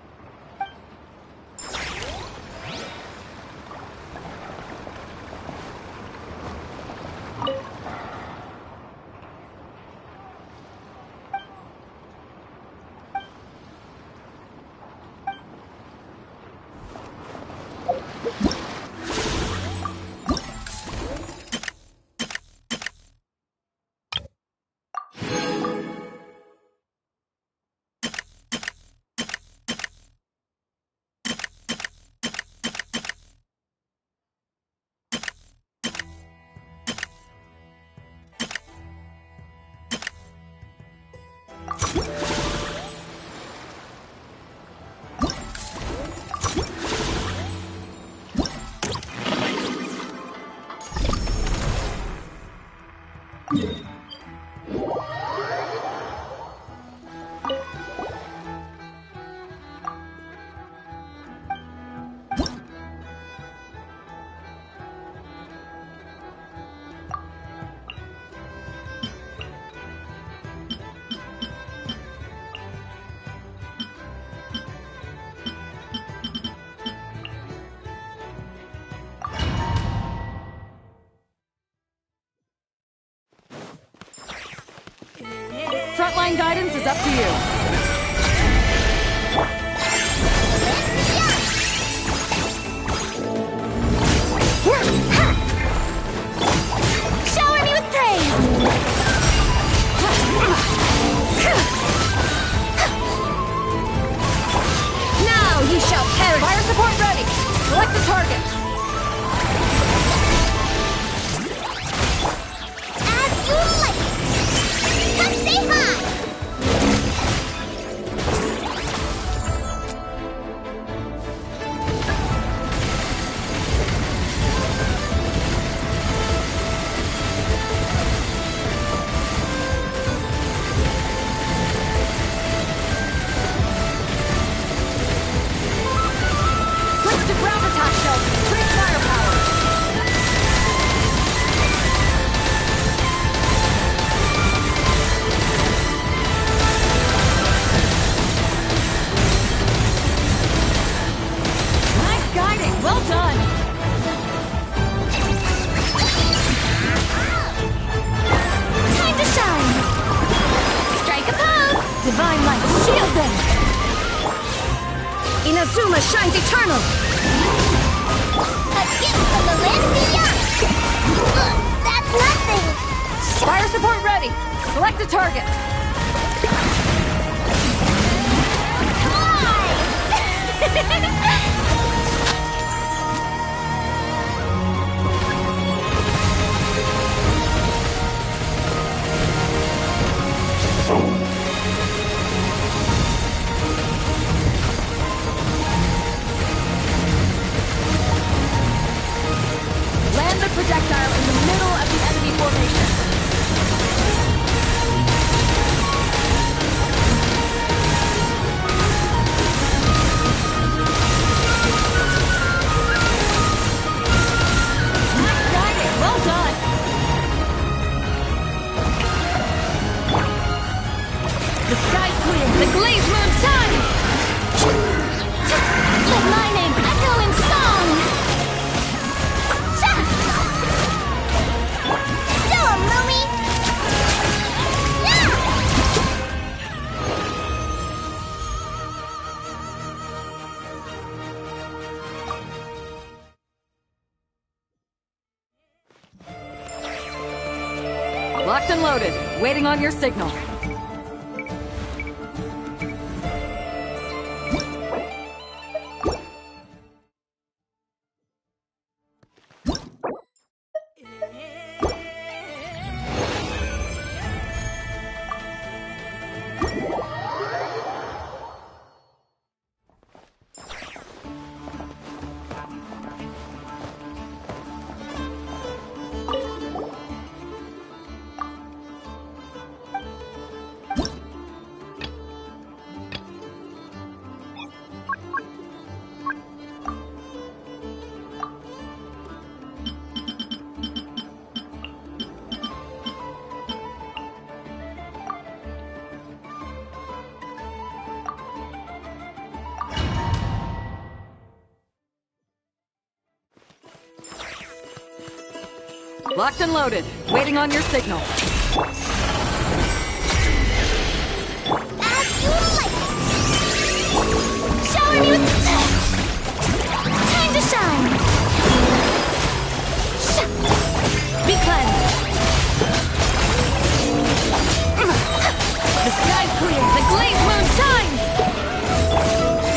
Flying guidance is up to you. Shower me with praise! Now you shall perish! Fire support ready! Select the target! As you like it. Come say hi. Switch to ground attack shells! Increase firepower! Nice guiding! Well done! Time to shine! Strike a pose! Divine light, shield them! Inazuma shines eternal! A gift from the land beyond. That's nothing. Fire support ready! Select a target! Land the projectile in the middle of the enemy formation. Nice guiding, well done! The sky's clear, the glazed moon shines! Let my name echo in song! Go, Lumi. Locked and loaded, waiting on your signal. Locked and loaded, waiting on your signal. As you like it. Shower me with time to shine! Be cleansed! The sky's clear, the glazed moon shines!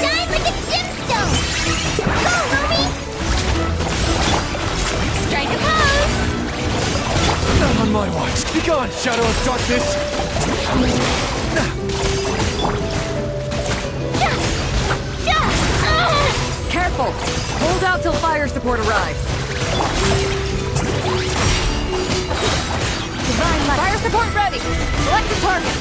Shine like a gemstone. Go, Lumi. Strike a pose! Not on my watch. Be gone, shadow of darkness! Careful! Hold out till fire support arrives. Divine light. Fire support ready! Select the target!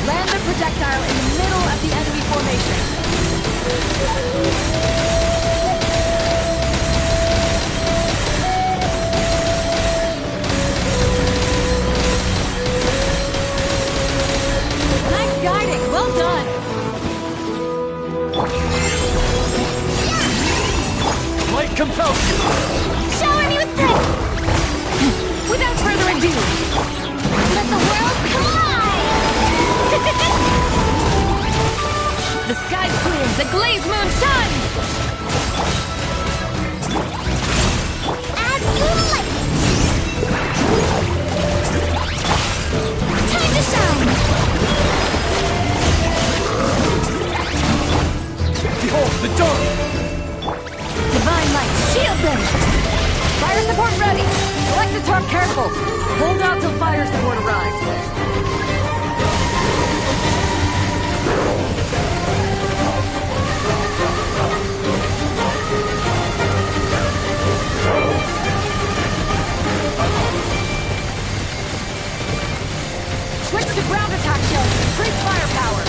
Land the projectile in the middle of the enemy formation. guiding. Well done. Light compels you. Shower me with praise! Without further ado, Let the world collide! the sky's clear, the glazed moon shines! As you like! Time to shine! Behold the dawn. Divine light, shield them! Fire support ready! Select the truck careful! Hold out till fire support arrives. Switch to ground attack shells to increase firepower!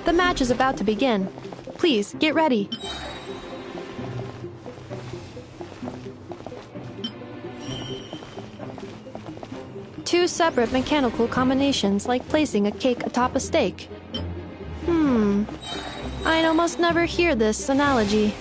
The match is about to begin. Please, get ready. Two separate mechanical combinations, like placing a cake atop a steak. I'd almost never hear this analogy.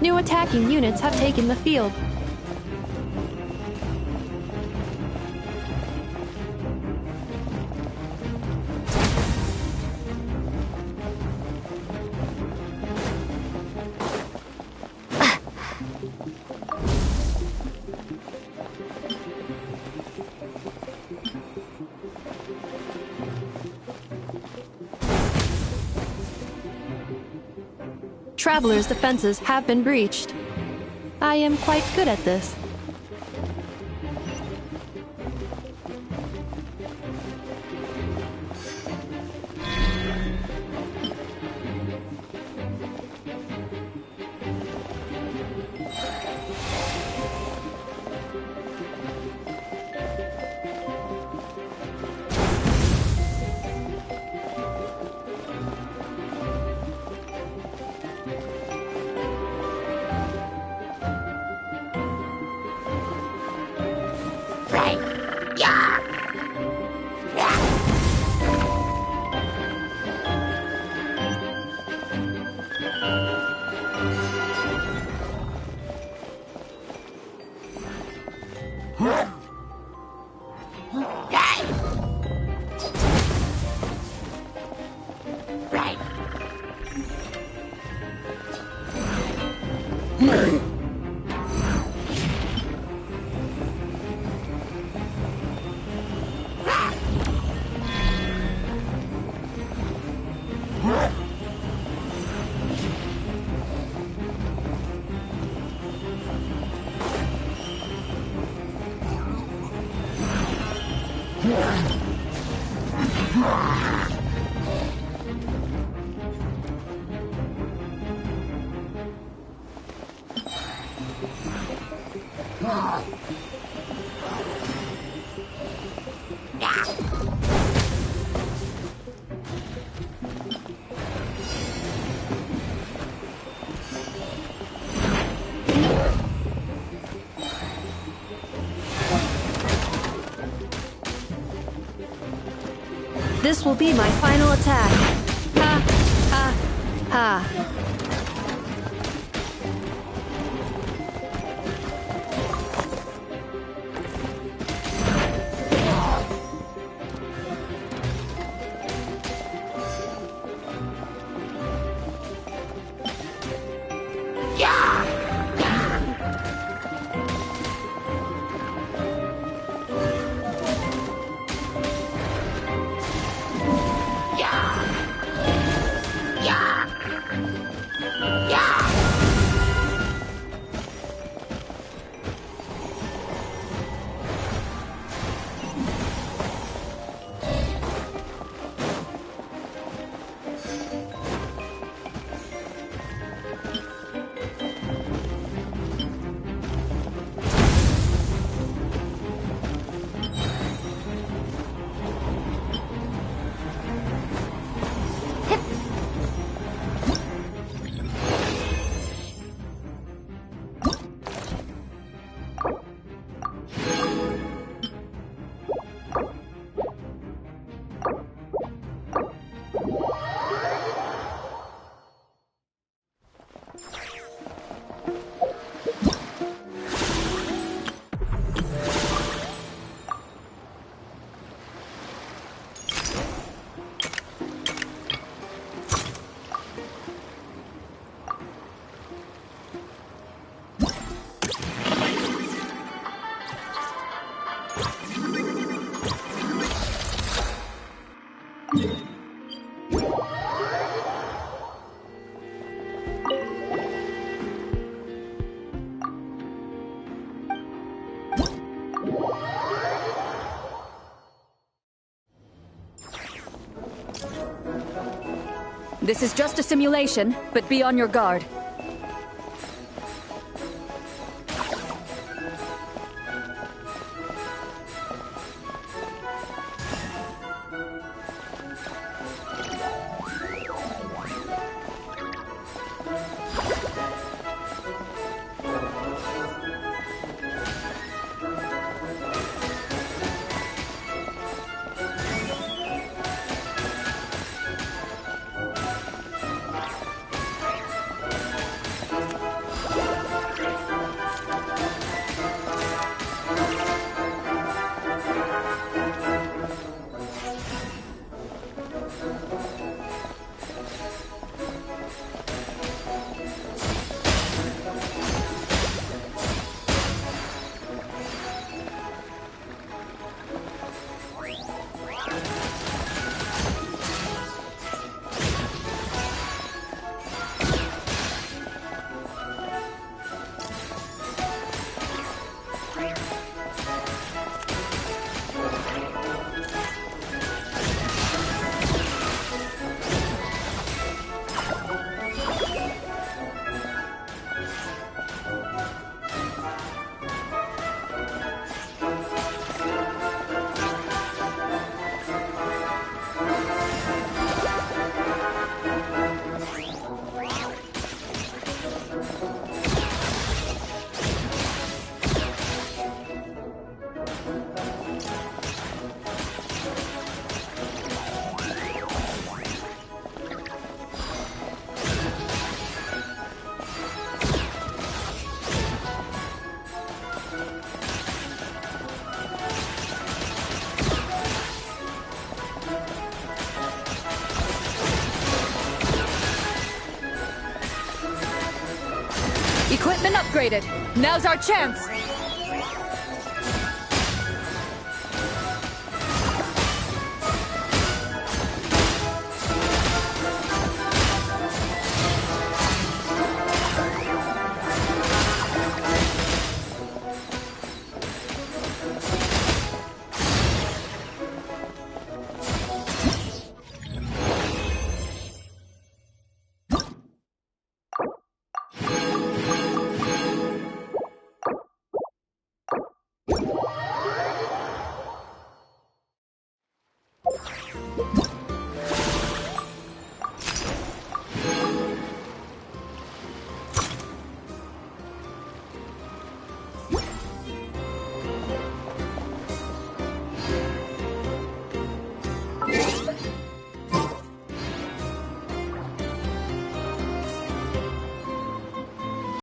New attacking units have taken the field. Travelers' defenses have been breached. I am quite good at this. This will be my final attack. Ha, ha, ha. This is just a simulation, but be on your guard. Equipment upgraded. Now's our chance.